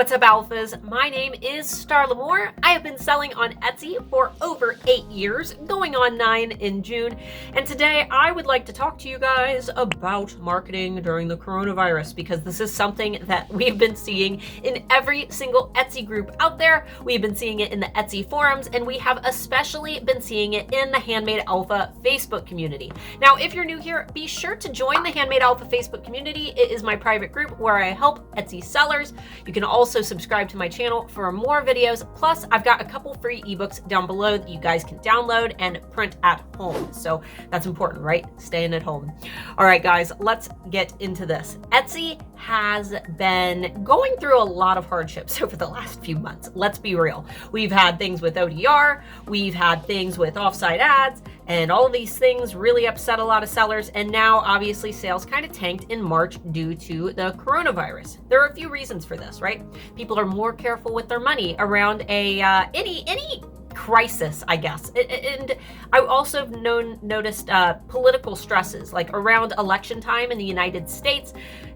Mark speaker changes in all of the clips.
Speaker 1: What's up, Alphas? My name is Starla. I have been selling on Etsy for over 8 years, going on 9 in June. And today I would like to talk to you guys about marketing during the coronavirus, because this is something that we've been seeing in every single Etsy group out there. We've been seeing it in the Etsy forums, and we have especially been seeing it in the Handmade Alpha Facebook community. Now, if you're new here, be sure to join the Handmade Alpha Facebook community. It is my private group where I help Etsy sellers. You can also subscribe to my channel for more videos. Plus, I've got a couple free ebooks down below that you guys can download and print at home. So that's important, right? Staying at home. All right, guys, let's get into this. Etsy has been going through a lot of hardships over the last few months. Let's be real. We've had things with ODR, we've had things with offsite ads, and all of these things really upset a lot of sellers. And now, obviously, sales kind of tanked in March due to the coronavirus. There are a few reasons for this, right? People are more careful with their money around any crisis, I guess. And I also noticed political stresses, like around election time in the United States.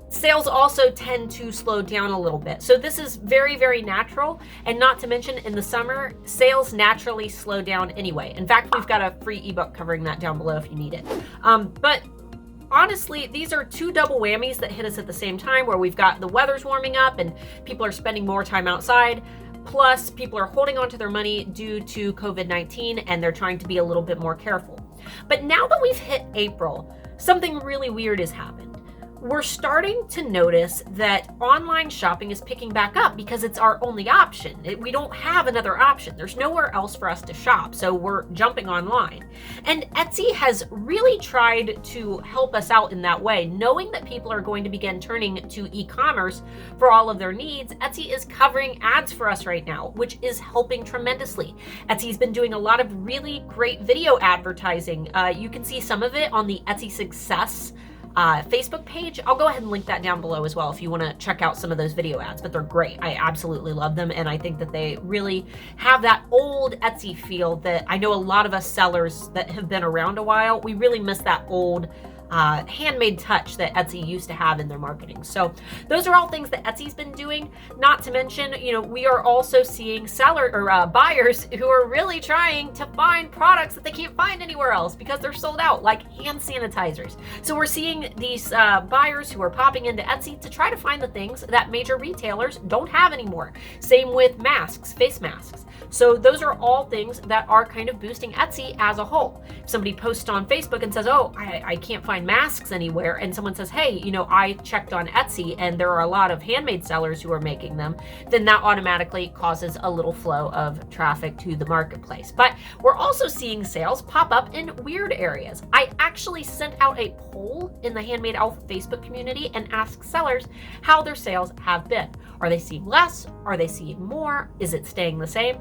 Speaker 1: Sales also tend to slow down a little bit. So this is very, very natural. And not to mention, in the summer, sales naturally slow down anyway. In fact, we've got a free ebook covering that down below if you need it. But honestly, these are two double whammies that hit us at the same time, where we've got the weather's warming up and people are spending more time outside. Plus, people are holding onto their money due to COVID-19, and they're trying to be a little bit more careful. But now that we've hit April, something really weird has happened. We're starting to notice that online shopping is picking back up because it's our only option. We don't have another option. There's nowhere else for us to shop, so we're jumping online. And Etsy has really tried to help us out in that way. Knowing that people are going to begin turning to e-commerce for all of their needs, Etsy is covering ads for us right now, which is helping tremendously. Etsy's been doing a lot of really great video advertising. You can see some of it on the Etsy Success Facebook page. I'll go ahead and link that down below as well if you want to check out some of those video ads, but they're great. I absolutely love them, and I think that they really have that old Etsy feel that I know a lot of us sellers that have been around a while, we really miss that old handmade touch that Etsy used to have in their marketing. So those are all things that Etsy's been doing. Not to mention, we are also seeing buyers who are really trying to find products that they can't find anywhere else because they're sold out, like hand sanitizers. So we're seeing these buyers who are popping into Etsy to try to find the things that major retailers don't have anymore. Same with masks, face masks. So those are all things that are kind of boosting Etsy as a whole. If somebody posts on Facebook and says, oh, I can't find masks anywhere, and someone says, hey, I checked on Etsy and there are a lot of handmade sellers who are making them, then that automatically causes a little flow of traffic to the marketplace. But we're also seeing sales pop up in weird areas. I actually sent out a poll in the Handmade Alpha Facebook community and asked sellers how their sales have been. Are they seeing less? Are they seeing more? Is it staying the same?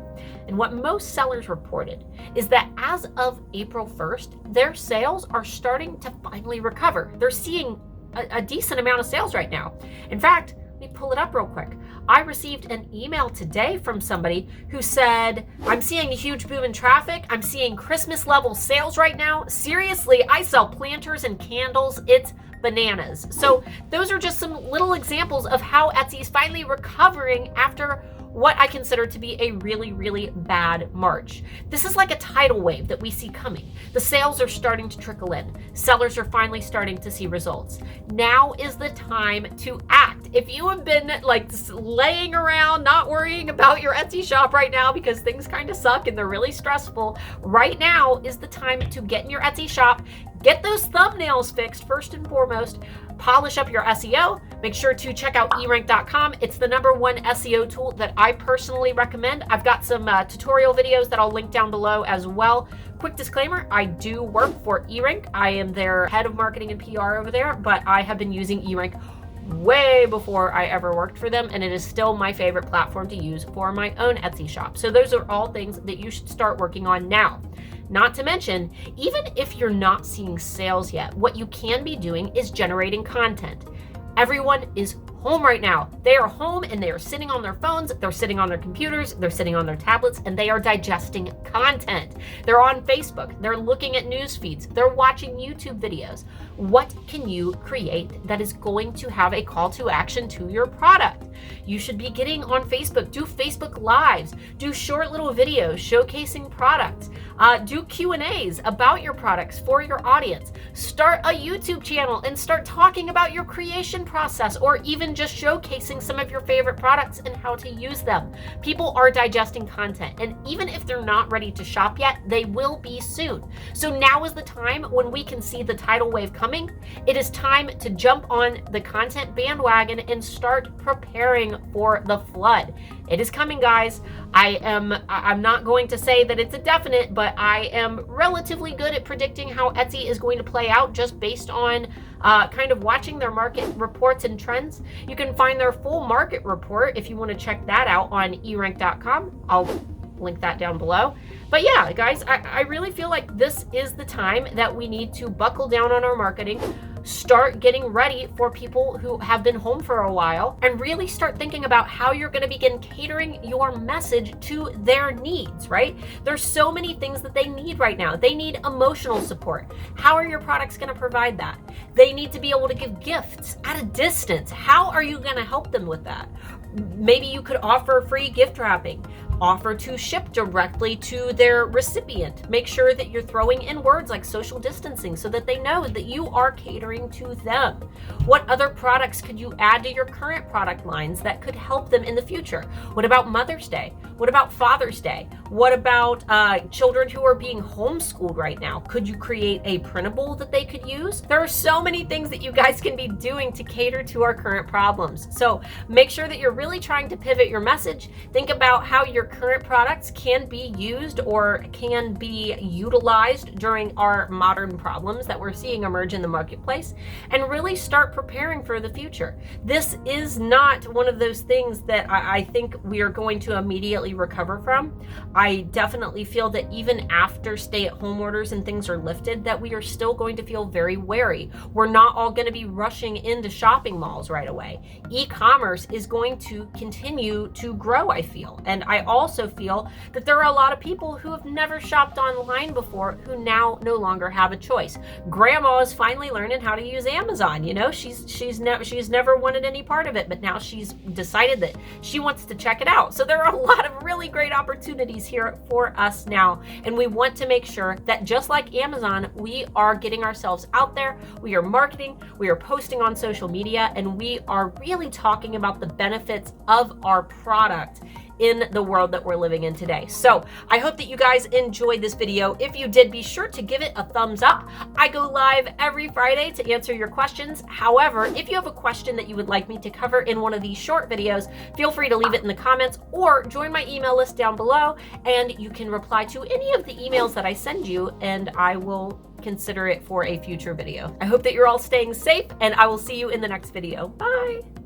Speaker 1: And what most sellers reported is that as of April 1st, their sales are starting to finally recover. They're seeing a decent amount of sales right now. In fact, let me pull it up real quick. I received an email today from somebody who said, I'm seeing a huge boom in traffic. I'm seeing Christmas level sales right now. Seriously, I sell planters and candles. It's bananas. So those are just some little examples of how Etsy is finally recovering after what I consider to be a really, really bad March. This is like a tidal wave that we see coming. The sales are starting to trickle in. Sellers are finally starting to see results. Now is the time to act. If you have been like laying around, not worrying about your Etsy shop right now because things kind of suck and they're really stressful, right now is the time to get in your Etsy shop, get those thumbnails fixed first and foremost, polish up your SEO. Make sure to check out erank.com. It's the #1 SEO tool that I personally recommend. I've got some tutorial videos that I'll link down below as well. Quick disclaimer, I do work for eRank. I am their head of marketing and PR over there, but I have been using eRank way before I ever worked for them, and it is still my favorite platform to use for my own Etsy shop. So those are all things that you should start working on now. Not to mention, even if you're not seeing sales yet, what you can be doing is generating content. Everyone is home right now. They are home and they are sitting on their phones, they're sitting on their computers, they're sitting on their tablets, and they are digesting content. They're on Facebook, they're looking at news feeds, they're watching YouTube videos. What can you create that is going to have a call to action to your product? You should be getting on Facebook. Do Facebook Lives. Do short little videos showcasing products. Do Q&As about your products for your audience. Start a YouTube channel and start talking about your creation process, or even just showcasing some of your favorite products and how to use them. People are digesting content, and even if they're not ready to shop yet, they will be soon. So now is the time when we can see the tidal wave coming. It is time to jump on the content bandwagon and start preparing for the flood. It is coming, guys. I'm not going to say that it's a definite, but I am relatively good at predicting how Etsy is going to play out just based on kind of watching their market reports and trends. You can find their full market report if you want to check that out on erank.com. I'll link that down below. But yeah, guys, I really feel like this is the time that we need to buckle down on our marketing, start getting ready for people who have been home for a while, and really start thinking about how you're going to begin catering your message to their needs, right? There's so many things that they need right now. They need emotional support. How are your products going to provide that? They need to be able to give gifts at a distance. How are you going to help them with that? Maybe you could offer free gift wrapping, offer to ship directly to their recipient. Make sure that you're throwing in words like social distancing so that they know that you are catering to them. What other products could you add to your current product lines that could help them in the future? What about Mother's Day? What about Father's Day? What about children who are being homeschooled right now? Could you create a printable that they could use? There are so many things that you guys can be doing to cater to our current problems. So make sure that you're really trying to pivot your message. Think about how your current products can be used or can be utilized during our modern problems that we're seeing emerge in the marketplace, and really start preparing for the future. This is not one of those things that I think we are going to immediately recover from. I definitely feel that even after stay-at-home orders and things are lifted, that we are still going to feel very wary. We're not all going to be rushing into shopping malls right away. E-commerce is going to continue to grow, I feel. And I also feel that there are a lot of people who have never shopped online before who now no longer have a choice. Grandma is finally learning how to use Amazon. You know, she's never wanted any part of it, but now she's decided that she wants to check it out. So there are a lot of really great opportunities here for us now, and we want to make sure that just like Amazon, we are getting ourselves out there, we are marketing, we are posting on social media, and we are really talking about the benefits of our product in the world that we're living in today. So I hope that you guys enjoyed this video. If you did, be sure to give it a thumbs up. I go live every Friday to answer your questions. However, if you have a question that you would like me to cover in one of these short videos, feel free to leave it in the comments or join my email list down below, and you can reply to any of the emails that I send you, and I will consider it for a future video. I hope that you're all staying safe, and I will see you in the next video. Bye.